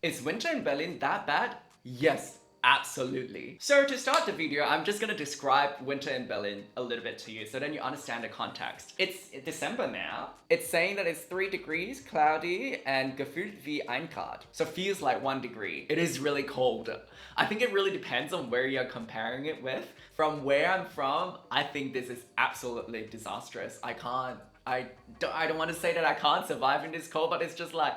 Is winter in Berlin that bad? Yes, absolutely. So to start the video, I'm just gonna describe winter in Berlin a little bit to you so then you understand the context. It's December now. It's saying that it's 3 degrees, cloudy, and gefühlt wie ein Grad. So feels like 1 degree. It is really cold. I think it really depends on where you're comparing it with. From where I'm from, I think this is absolutely disastrous. I don't want to say that I can't survive in this cold, but it's just like,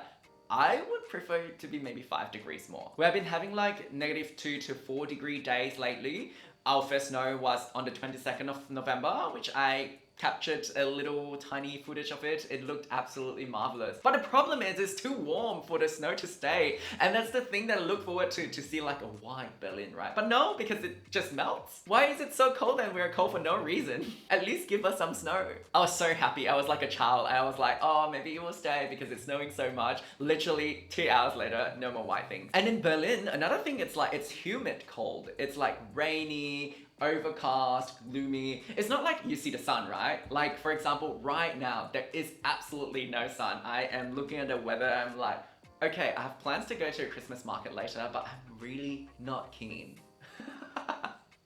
I would prefer it to be maybe 5 degrees more. We have been having like -2 to 4 degree days lately. Our first snow was on the 22nd of November, which I captured a little tiny footage of it. It looked absolutely marvelous. But the problem is it's too warm for the snow to stay. And that's the thing that I look forward to see like a white Berlin, right? But no, because it just melts. Why is it so cold and we're cold for no reason? At least give us some snow. I was so happy. I was like a child. I was like, oh, maybe it will stay because it's snowing so much. Literally 2 hours later, no more white things. And in Berlin, another thing, it's humid cold. It's like rainy, overcast, gloomy. It's not like you see the sun, right? Like, for example, right now, there is absolutely no sun. I am looking at the weather, I'm like, okay, I have plans to go to a Christmas market later, but I'm really not keen.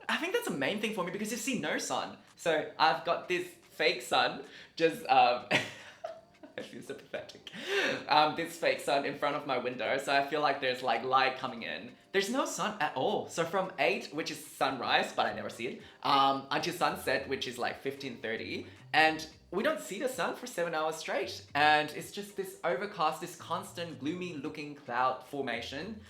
I think that's the main thing for me because you see no sun. So I've got this fake sun, just I feel so pathetic. This fake sun in front of my window, so I feel like there's like light coming in. There's no sun at all. So from 8, which is sunrise, but I never see it, until sunset, which is like 15:30, and we don't see the sun for 7 hours straight. And it's just this overcast, this constant gloomy looking cloud formation.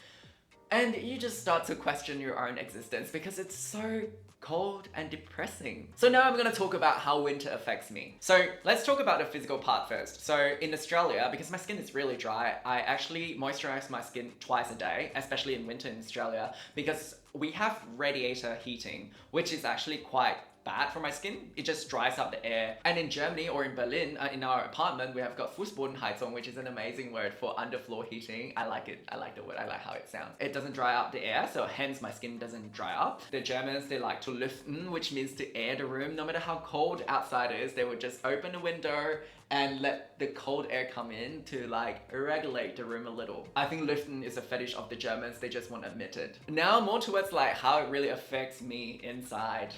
And you just start to question your own existence because it's so cold and depressing. So now I'm gonna talk about how winter affects me. So let's talk about the physical part first. So in Australia, because my skin is really dry, I actually moisturize my skin twice a day, especially in winter in Australia, because we have radiator heating, which is actually quite bad for my skin. It just dries out the air. And in Germany or in Berlin, in our apartment, we have got Fußbodenheizung, which is an amazing word for underfloor heating. I like it. I like the word. I like how it sounds. It doesn't dry out the air, so hence my skin doesn't dry up. The Germans, they like to lüften, which means to air the room. No matter how cold outside is, they would just open the window and let the cold air come in to like regulate the room a little. I think lüften is a fetish of the Germans, they just won't admit it. Now more towards like how it really affects me inside.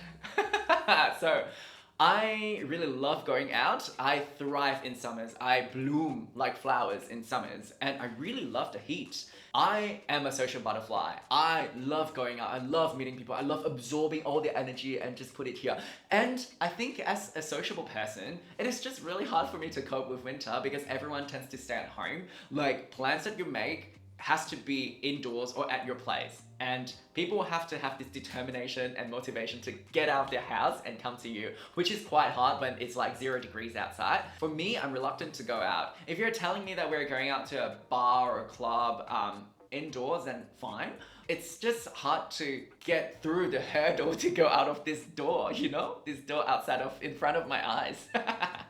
So I really love going out. I thrive in summers. I bloom like flowers in summers, and I really love the heat. I am a social butterfly. I love going out. I love meeting people. I love absorbing all the energy and just put it here. And I think as a sociable person, it is just really hard for me to cope with winter because everyone tends to stay at home. Like plans that you make has to be indoors or at your place. And people have to have this determination and motivation to get out of their house and come to you, which is quite hard when it's like 0 degrees outside. For me, I'm reluctant to go out. If you're telling me that we're going out to a bar or a club indoors, then fine. It's just hard to get through the hurdle to go out of this door, you know? This door outside of, in front of my eyes.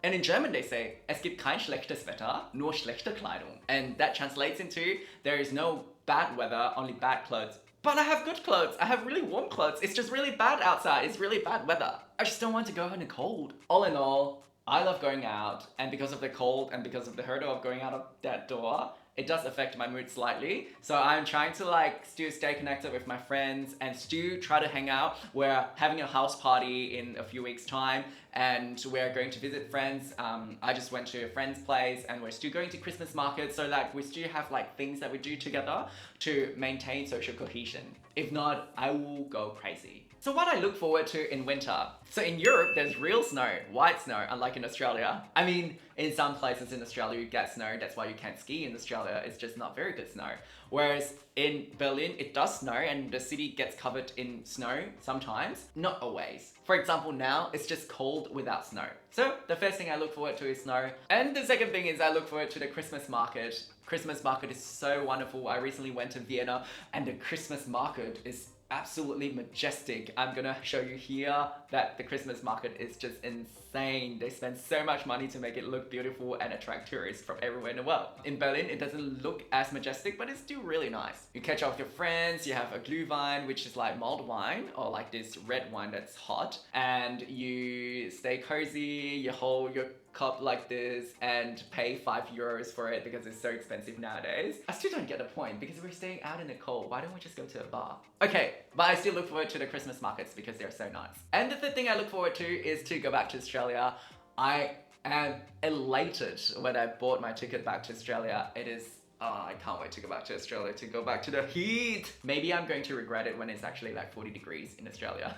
And in German they say, es gibt kein schlechtes Wetter, nur schlechte Kleidung. And that translates into, there is no bad weather, only bad clothes. But I have good clothes. I have really warm clothes. It's just really bad outside. It's really bad weather. I just don't want to go out in the cold. All in all, I love going out, and because of the cold and because of the hurdle of going out of that door, it does affect my mood slightly. So I'm trying to like still stay connected with my friends and still try to hang out. We're having a house party in a few weeks' time and we're going to visit friends. I just went to a friend's place and we're still going to Christmas markets, so like we still have like things that we do together to maintain social cohesion. If not, I will go crazy. So what I look forward to in winter. So in Europe, there's real snow, white snow, unlike in Australia. I mean, in some places in Australia you get snow, that's why you can't ski in Australia, it's just not very good snow. Whereas in Berlin, it does snow and the city gets covered in snow sometimes, not always. For example, now it's just cold without snow. So the first thing I look forward to is snow. And the second thing is I look forward to the Christmas market. Christmas market is so wonderful. I recently went to Vienna and the Christmas market is absolutely majestic. I'm gonna show you here that the Christmas market is just insane. They spend so much money to make it look beautiful and attract tourists from everywhere in the world. In Berlin, it doesn't look as majestic, but it's still really nice. You catch up with your friends, you have a Glühwein, which is like mulled wine, or like this red wine that's hot, and you stay cozy, you hold your cup like this and pay €5 for it because it's so expensive nowadays. I still don't get the point because we're staying out in the cold. Why don't we just go to a bar? Okay, but I still look forward to the Christmas markets because they're so nice. And the third thing I look forward to is to go back to Australia. I am elated when I bought my ticket back to Australia. It is I can't wait to go back to Australia, to go back to the heat. Maybe I'm going to regret it when it's actually like 40 degrees in Australia.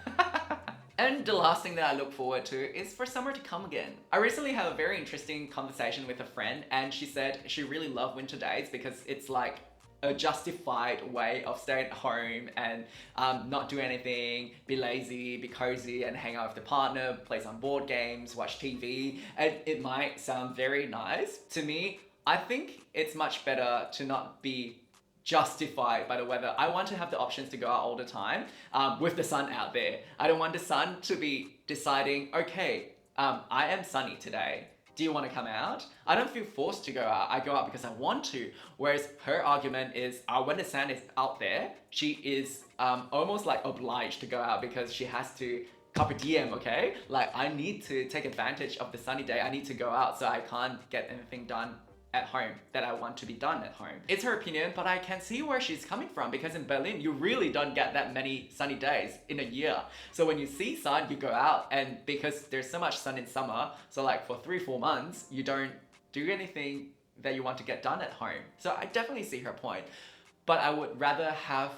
And the last thing that I look forward to is for summer to come again. I recently had a very interesting conversation with a friend, and she said she really loved winter days because it's like a justified way of staying at home and not do anything, be lazy, be cozy, and hang out with the partner, play some board games, watch TV. And it might sound very nice. To me, I think it's much better to not be justified by the weather. I want to have the options to go out all the time with the sun out there. I don't want the sun to be deciding, okay, I am sunny today. Do you want to come out? I don't feel forced to go out. I go out because I want to. Whereas her argument is when the sun is out there, she is almost like obliged to go out because she has to carpe diem, okay? Like I need to take advantage of the sunny day. I need to go out so I can't get anything done at home that I want to be done at home. It's her opinion, but I can see where she's coming from because in Berlin, you really don't get that many sunny days in a year. So when you see sun, you go out, and because there's so much sun in summer, so like for 3-4 months, you don't do anything that you want to get done at home. So I definitely see her point, but I would rather have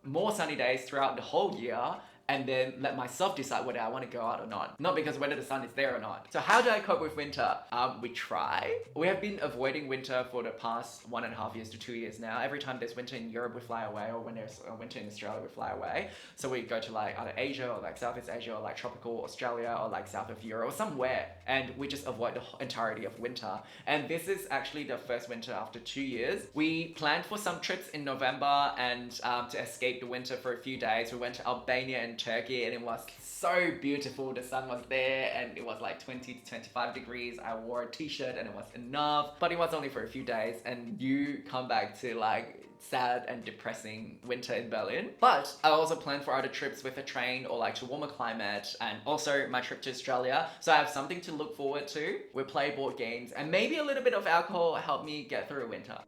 more sunny days throughout the whole year and then let myself decide whether I want to go out or not. Not because whether the sun is there or not. So how do I cope with winter? We try. We have been avoiding winter for the past 1.5 years to 2 years now. Every time there's winter in Europe, we fly away, or when there's winter in Australia, we fly away. So we go to like either Asia or like Southeast Asia or like tropical Australia or like south of Europe or somewhere. And we just avoid the entirety of winter. And this is actually the first winter after 2 years. We planned for some trips in November and to escape the winter for a few days. We went to Albania and Turkey, and it was so beautiful. The sun was there and it was like 20 to 25 degrees. I wore a t-shirt and it was enough, but it was only for a few days, and you come back to like sad and depressing winter in Berlin. But I also planned for other trips with a train or like to warmer climate, and also my trip to Australia. So I have something to look forward to. We play board games and maybe a little bit of alcohol helped me get through winter.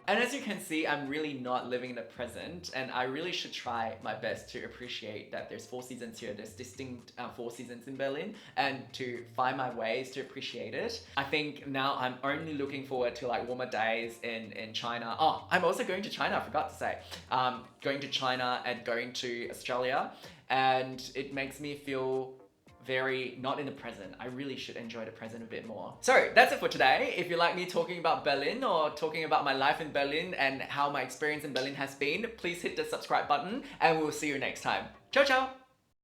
And as you can see, I'm really not living in the present, and I really should try my best to appreciate that there's 4 seasons here, there's distinct 4 seasons in Berlin, and to find my ways to appreciate it. I think now I'm only looking forward to like warmer days in China. Oh, I'm also going to China, I forgot to say. Going to China and going to Australia, and it makes me feel very not in the present. I really should enjoy the present a bit more. So that's it for today. If you like me talking about Berlin or talking about my life in Berlin and how my experience in Berlin has been, please hit the subscribe button and we'll see you next time. Ciao, ciao!